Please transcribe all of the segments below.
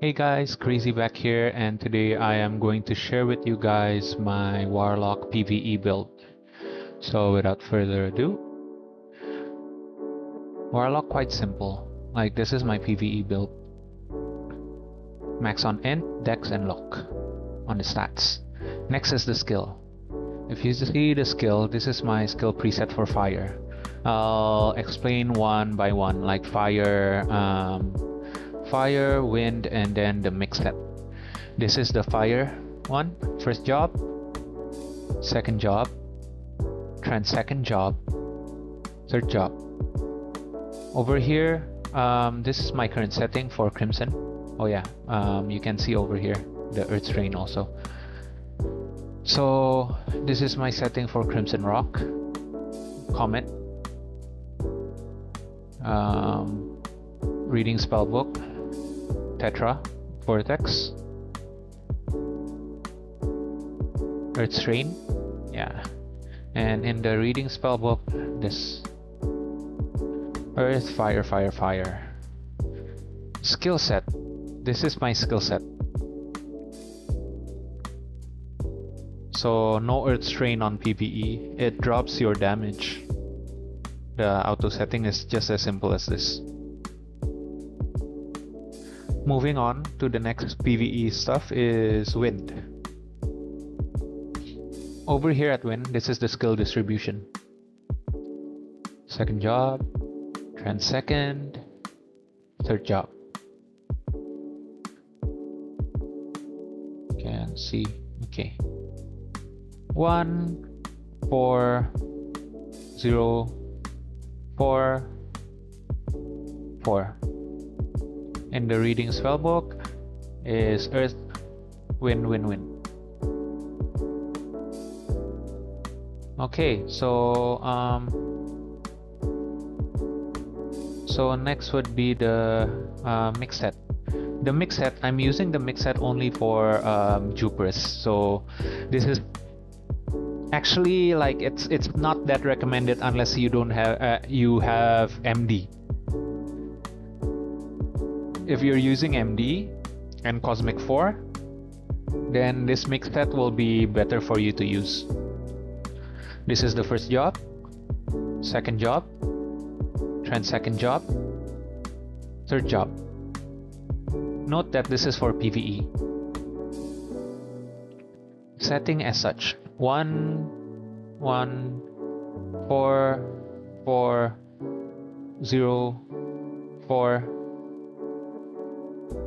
Hey guys, Crazy back here, and today I am going to share with you guys my Warlock PvE build. So without further ado, Warlock quite simple. Like this is my PvE build. Max on int, dex and luck on the stats. Nexus the skill. If you see the skill, this is my skill preset for fire. I'll explain one by one, like fire, wind, and then the mix set. This is the fire one, first job, second job, second job, third job. Over here, this is my current setting for Crimson. Oh yeah, you can see over here the Earth Strain also. So this is my setting for Crimson Rock, Comet, reading spellbook, Tetra, Vortex, Earth Strain, yeah, and in the reading spellbook, this Earth, Fire, Fire, Fire. Skill set. This is my skill set. So no Earth Strain on PvE. It drops your damage. The auto setting is just as simple as this. Moving on to the next PvE stuff is Wind. Over here at Wind, this is the skill distribution. Second job, second, third job. Can see, okay. 1, 4, 0, 4, 4. And the reading spellbook is Earth, Wind, Wind, Wind. Okay, so next would be the mix set. The mix set, I'm using the mix set only for Juperous. So this is actually like it's not that recommended unless you don't have you have MD. If you're using MD and Cosmic 4, then this mix set will be better for you to use. This is the first job, second job, second job, third job. Note that this is for PvE. Setting as such: 1, 1, 4, 4, 0, 4,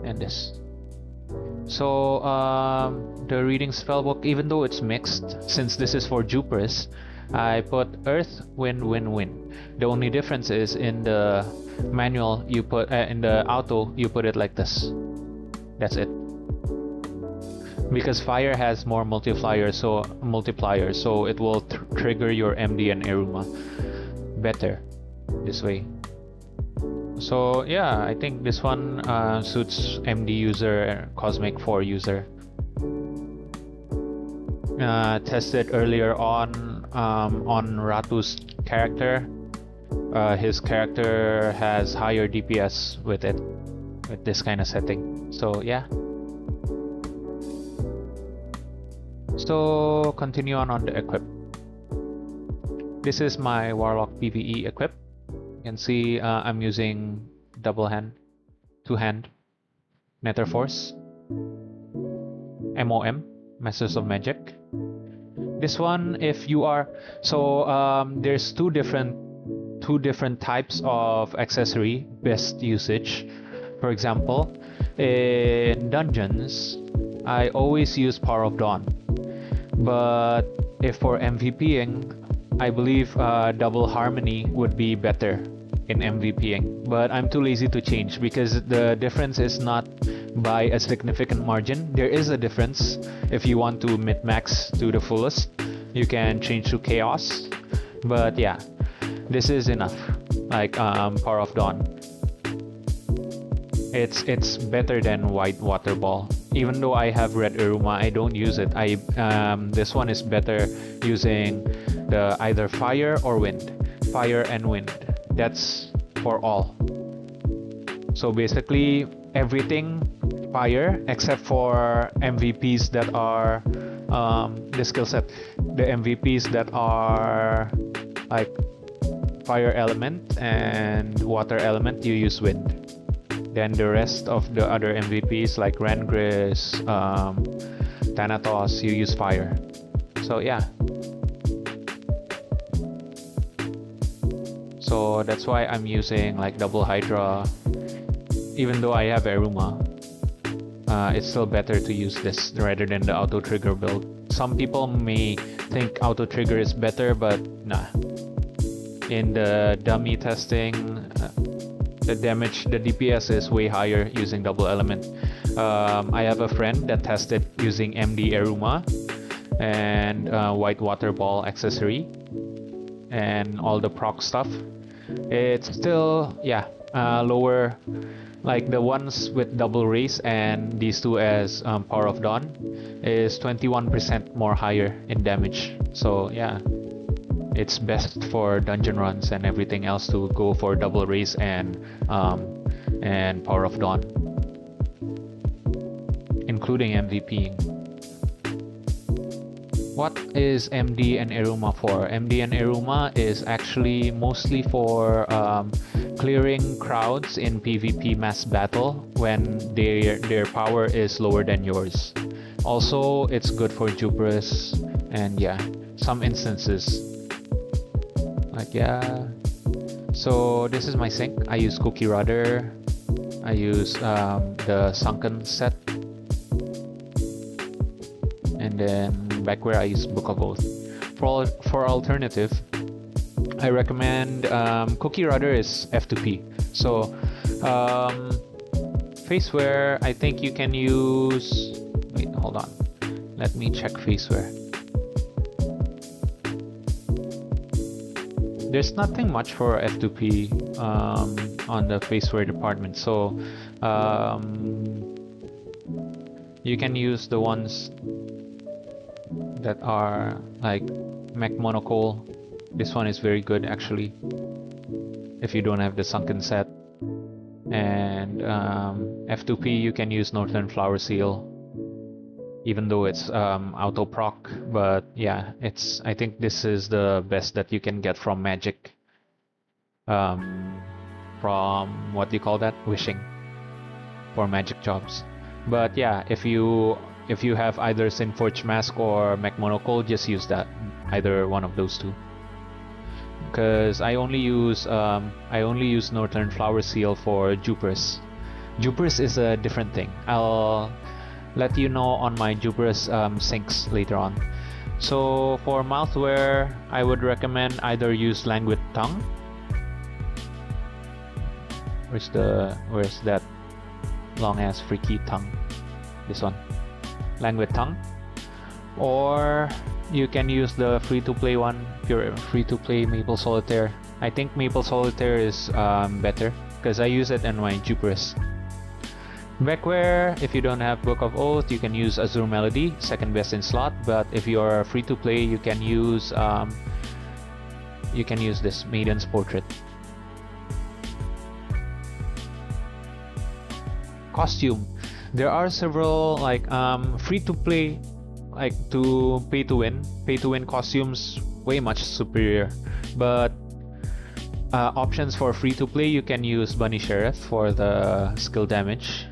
and this. So the reading spellbook, even though it's mixed, since this is for Juperous, I put Earth, Wind, Wind, Wind. The only difference is in the manual you put in the auto you put it like this. That's it. Because fire has more multipliers, so it will trigger your MD and Eruma better this way. So yeah, I think this one suits MD user, Cosmic 4 user. Tested earlier on Ratu's character. His character has higher DPS with this kind of setting. So yeah. So continue on the equip. This is my Warlock PvE equip. You can see I'm using double hand, two hand, Nether Force, MOM, Masters of Magic. This one, if you are there's two different types of accessory best usage. For example, in dungeons, I always use Power of Dawn, but if for MVPing, I believe double harmony would be better in MVPing, but I'm too lazy to change because the difference is not by a significant margin. There is a difference. If you want to min-max to the fullest, you can change to chaos, but yeah, this is enough. Like Power of Dawn, it's better than White Water Ball. Even though I have Red Eruma, I don't use it. This one is better using the either fire or wind, fire and wind. That's for all. So basically everything fire, except for MVPs that are the skill set. The MVPs that are like fire element and water element, you use wind. Then the rest of the other MVPs like Rangris, Thanatos, you use fire. So yeah. So that's why I'm using like double Hydra. Even though I have Eruma, it's still better to use this rather than the auto trigger build. Some people may think auto trigger is better, but nah. In the dummy testing, the damage, the DPS is way higher using double element. I have a friend that tested using MD Eruma and white water ball accessory and all the proc stuff. It's still, yeah, lower. Like the ones with double race and these two as Power of Dawn is 21% more higher in damage. So yeah, it's best for dungeon runs and everything else to go for double race and Power of Dawn, including MVP. What is MD and Eruma for? MD and Eruma is actually mostly for clearing crowds in PvP mass battle when their power is lower than yours. Also, it's good for Juperous and yeah, some instances. Like yeah. So this is my sync. I use Cookie Rudder. I use the Sunken set. And then Backware I use Book of Oath. For alternative, I recommend Cookie Rudder is F2P. So Faceware, I think you can use. Wait, hold on. Let me check Faceware. There's nothing much for F2P on the Faceware department. So you can use the ones that are like Mech Monocole. This one is very good actually if you don't have the Sunken set. And F2P you can use Northern Flower Seal, even though it's auto proc, but yeah, I think this is the best that you can get from Magic, from what do you call that, wishing for Magic jobs. But yeah, if you have either Sinforge Mask or Mech Monocole, just use that, either one of those two. Because I only use Northern Flower Seal for Juperous. Juperous is a different thing. I'll let you know on my Juperous syncs later on. So for mouthwear, I would recommend either use Languid Tongue. Where's that long ass freaky tongue? This one. Languid Tongue, or you can use the free-to-play one, pure free-to-play Maple Solitaire. I think Maple Solitaire is better because I use it in my Juperous. Backware, if you don't have Book of Oath, you can use Azure Melody, second best in slot. But if you are free-to-play, you can use this Maiden's Portrait. Costume. There are several like free to play, like to pay to win costumes way much superior. But options for free to play, you can use Bunny Sheriff for the skill damage.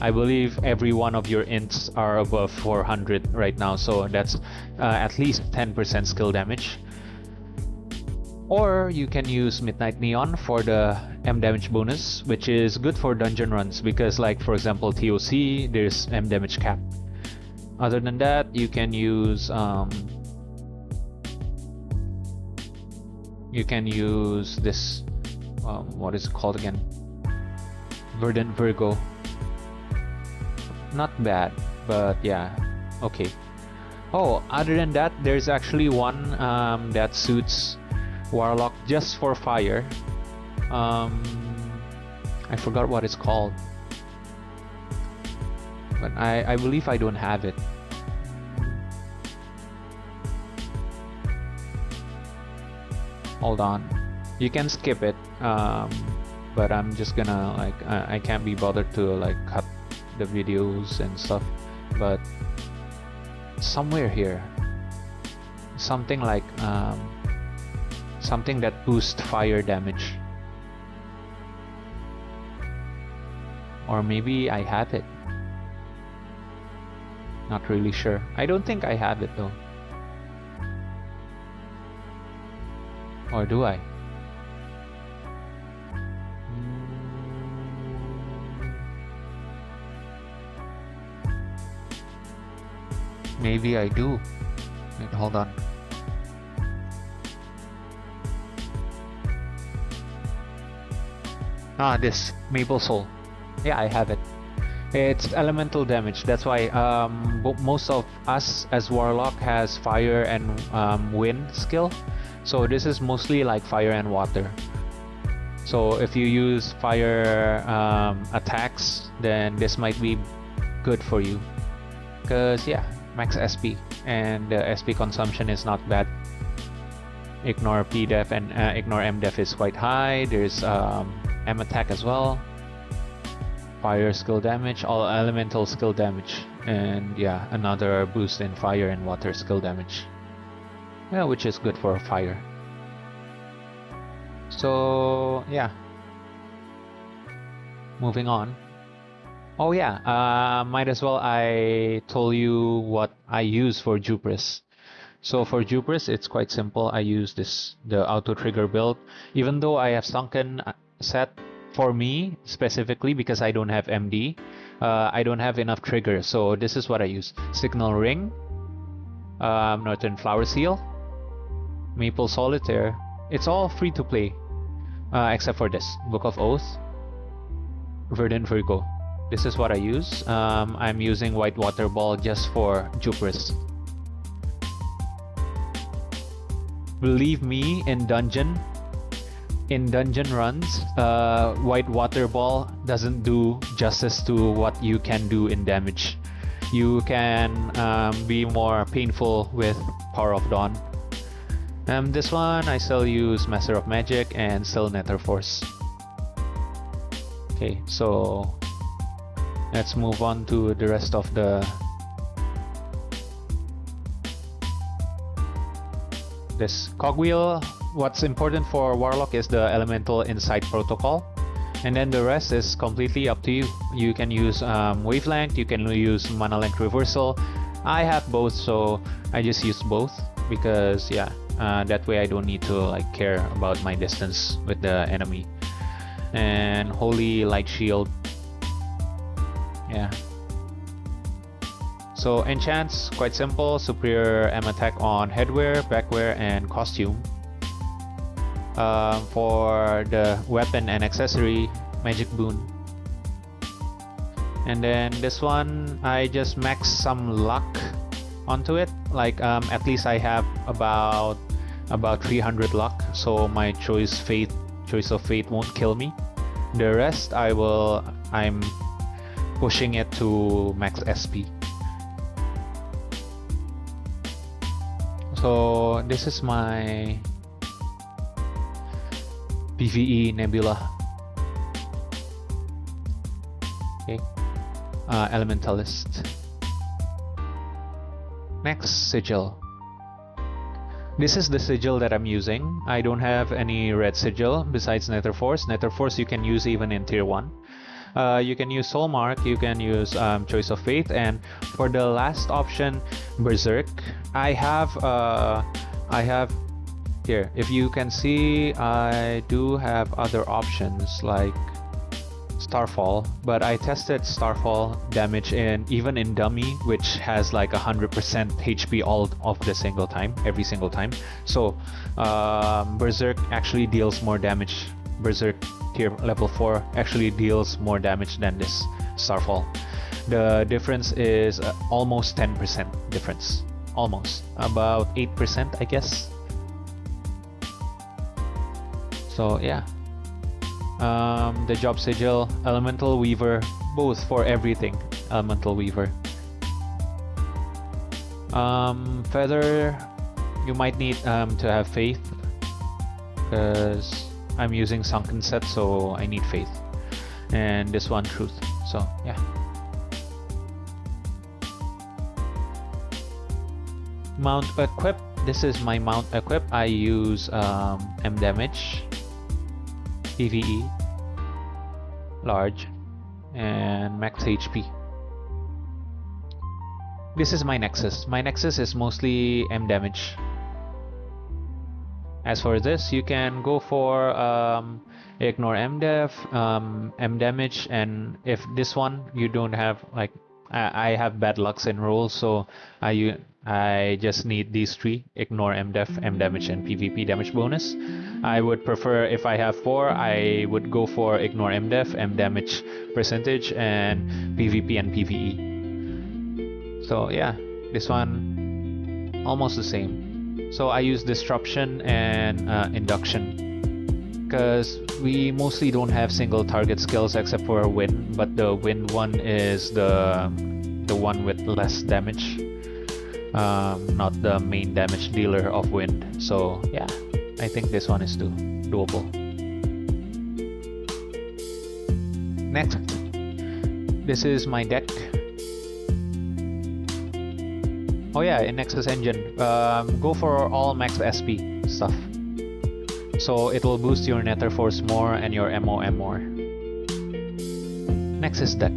I believe every one of your ints are above 400 right now, so that's at least 10% skill damage. Or you can use Midnight Neon for the M damage bonus, which is good for dungeon runs because, like for example TOC, there's M damage cap. Other than that, you can use this what is it called again? Verdant Virgo. Not bad, but yeah, okay. Oh, other than that, there's actually one that suits Warlock just for fire. I forgot what it's called, but I believe I don't have it. Hold on, you can skip it, but I'm just gonna like I can't be bothered to like cut the videos and stuff, but somewhere here, something like something that boosts fire damage, or maybe I have it. Not really sure. I don't think I have it though. Or do I? Maybe I do. Wait, hold on. Ah, this Maple Soul. Yeah, I have it. It's elemental damage. That's why most of us as Warlock has fire and wind skill. So this is mostly like fire and water. So if you use fire attacks, then this might be good for you. Because yeah, max SP, and the SP consumption is not bad. Ignore P-def and ignore M-def is quite high. There's M attack as well. Fire skill damage, all elemental skill damage, and yeah, another boost in fire and water skill damage. Yeah, which is good for fire. So yeah, moving on. Oh yeah, might as well I told you what I use for Juperous. So for Juperous, it's quite simple. I use the auto trigger build, even though I have sunken set. For me specifically, because I don't have MD, I don't have enough triggers, so this is what I use: Signal Ring, Northern Flower Seal, Maple Solitaire. It's all free to play, except for this Book of Oath, Verdant Virgo. This is what I use. I'm using White Water Ball just for Juperous. Believe me, in dungeon runs, White Water Ball doesn't do justice to what you can do in damage. You can be more painful with Power of Dawn. This one I still use Master of Magic and still Nether Force. Okay, so let's move on to the rest of this Cogwheel. What's important for Warlock is the Elemental Insight Protocol, and then the rest is completely up to you. You can use Wavelength, you can use Mana Length Reversal. I have both, so I just use both because yeah, that way I don't need to like care about my distance with the enemy. And Holy Light Shield. Yeah. So enchants, quite simple. Superior M attack on Headwear, Backwear, and Costume. For the weapon and accessory, Magic Boon. And then this one, I just max some luck onto it. Like at least I have about 300 luck, so my choice of fate won't kill me. The rest I'm pushing it to max SP. So this is my PvE Nebula. Okay, Elementalist. Next, Sigil. This is the sigil that I'm using. I don't have any red sigil besides Nether Force. Nether Force you can use even in tier 1. You can use Soul Mark, you can use Choice of Fate, and for the last option, Berserk. I have here, if you can see, I do have other options like Starfall, but I tested Starfall damage even in dummy, which has like 100% HP all of the every single time. So Berserk actually deals more damage. Berserk tier level 4 actually deals more damage than this Starfall. The difference is almost 10% difference. Almost. About 8%, I guess. So yeah. The job sigil, Elemental Weaver, both for everything. Elemental Weaver. Feather, you might need to have faith, because I'm using Sunken Set, so I need faith. And this one, Truth. So yeah. Mount equip. This is my mount equip. I use M damage, PvE, large, and max HP. This is my Nexus. My Nexus is mostly M damage. As for this, you can go for ignore M damage, and if this one you don't have, like I have bad lucks in rolls, so I just need these three: ignore M damage, and PvP damage bonus. I would prefer, if I have 4, I would go for ignore M damage percentage, and PvP and PvE. So yeah, this one almost the same. So I use disruption and induction, because we mostly don't have single target skills except for wind, but the wind one is the one with less damage, not the main damage dealer of wind. So yeah, I think this one is doable. Next, this is my deck. Oh yeah, in Nexus engine, go for all max SP stuff. So it will boost your Nether Force more and your MOM more. Nexus deck.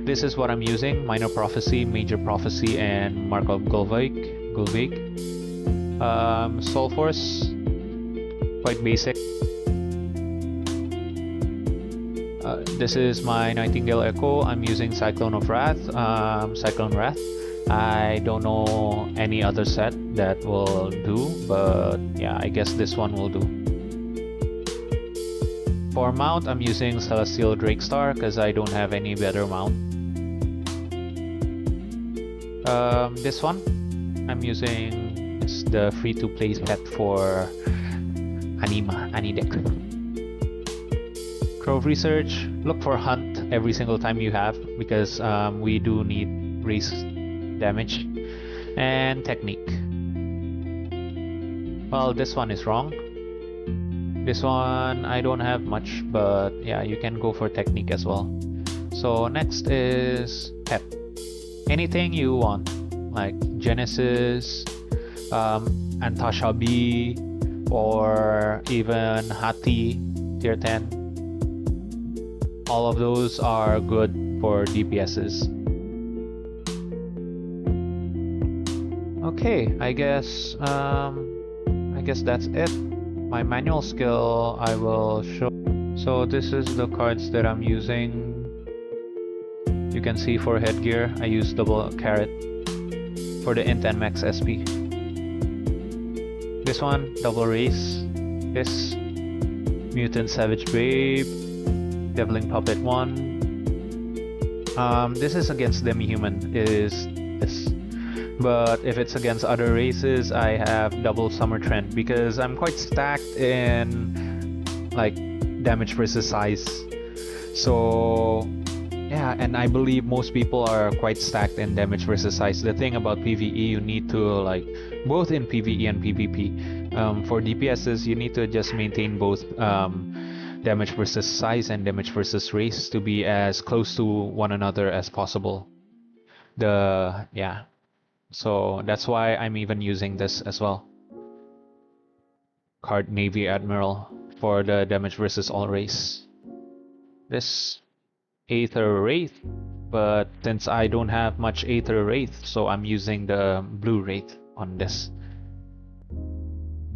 This is what I'm using: Minor Prophecy, Major Prophecy, and Mark of Gulveig. Soul Force, quite basic. This is my Nightingale Echo. I'm using Cyclone Wrath. I don't know any other set that will do, but yeah, I guess this one will do. For mount, I'm using Celestial Drakestar because I don't have any better mount. This one, I'm using the free-to-play set for Anima, Anideck. Grove Research, look for Hunt every single time you have, because we do need race damage. And Technique. Well, this one is wrong. This one I don't have much, but yeah, you can go for Technique as well. So next is Pet. Anything you want, like Genesis, Antasha B, or even Hati tier 10. All of those are good for DPSs. Okay, I guess that's it. My manual skill I will show. So this is the cards that I'm using. You can see for headgear, I use double carrot. For the int and max SP. This one, double race. This, Mutant Savage Babe. Deviling Puppet 1. This is against Demi-Human, is this. But if it's against other races, I have double Summer Trend, because I'm quite stacked in like damage versus size. So yeah, and I believe most people are quite stacked in damage versus size. The thing about PvE, you need to, like, both in PvE and PvP. For DPSs, you need to just maintain both damage versus size and damage versus race to be as close to one another as possible. So that's why I'm even using this as well. Card Navy Admiral for the damage versus all race. This Aether Wraith, but since I don't have much Aether Wraith, so I'm using the Blue Wraith on this.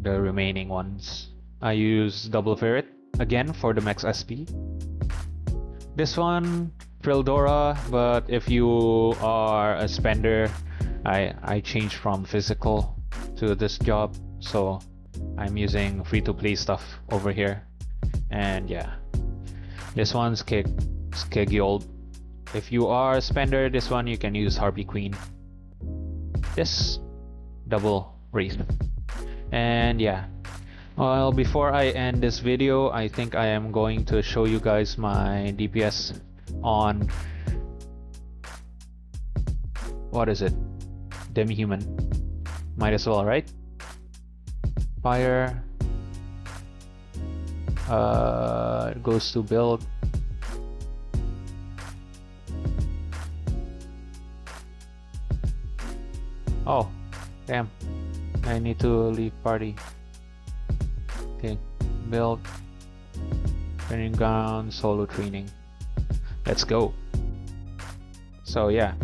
The remaining ones. I use Double Ferret again for the max SP. This one, Trildora, but if you are a spender, I changed from physical to this job, so I'm using free-to-play stuff over here. And yeah, this one's Skegiold. If you are a spender, this one you can use Harpy Queen. This, double Wraith. And yeah, well, before I end this video, I think I am going to show you guys my DPS on, what is it? Demi-Human. Might as well, right? Fire. Goes to build. Oh, damn. I need to leave party. Okay, build. Training ground, solo training. Let's go. So yeah.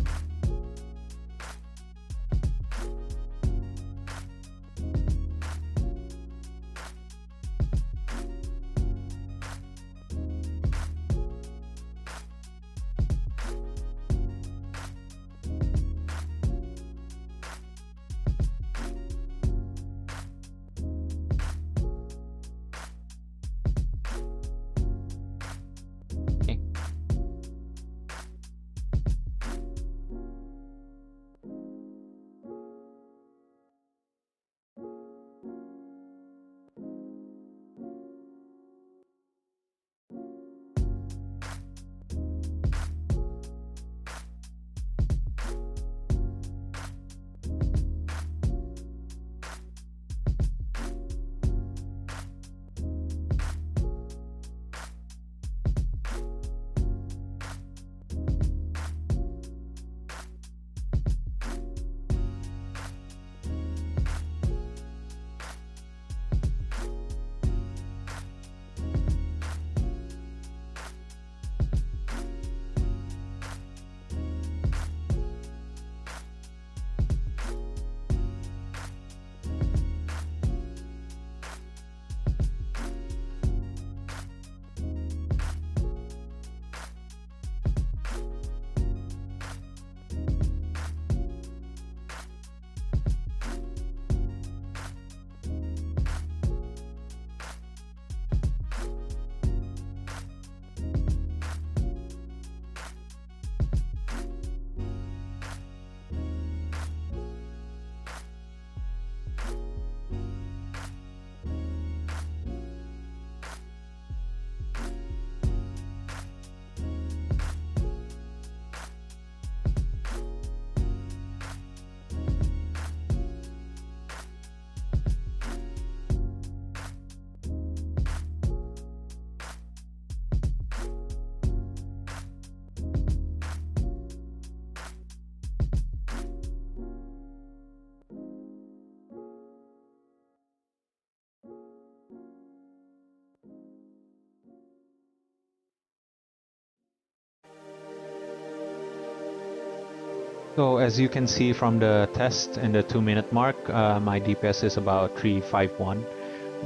So as you can see from the test in the 2-minute mark, my DPS is about 351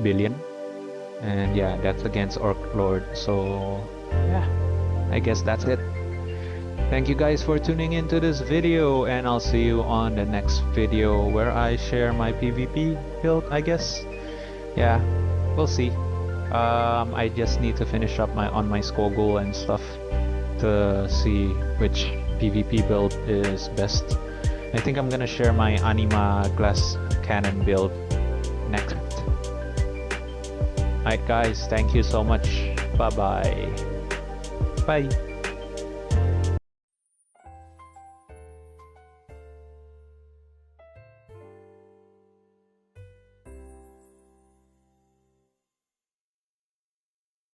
billion. And yeah, that's against Orc Lord. So yeah, I guess that's it. Thank you guys for tuning into this video, and I'll see you on the next video where I share my PvP build, I guess. Yeah, we'll see. I just need to finish up my skull goal and stuff to see which PvP build is best. I think I'm gonna share my Anima glass cannon build next. Alright guys, thank you so much. Bye.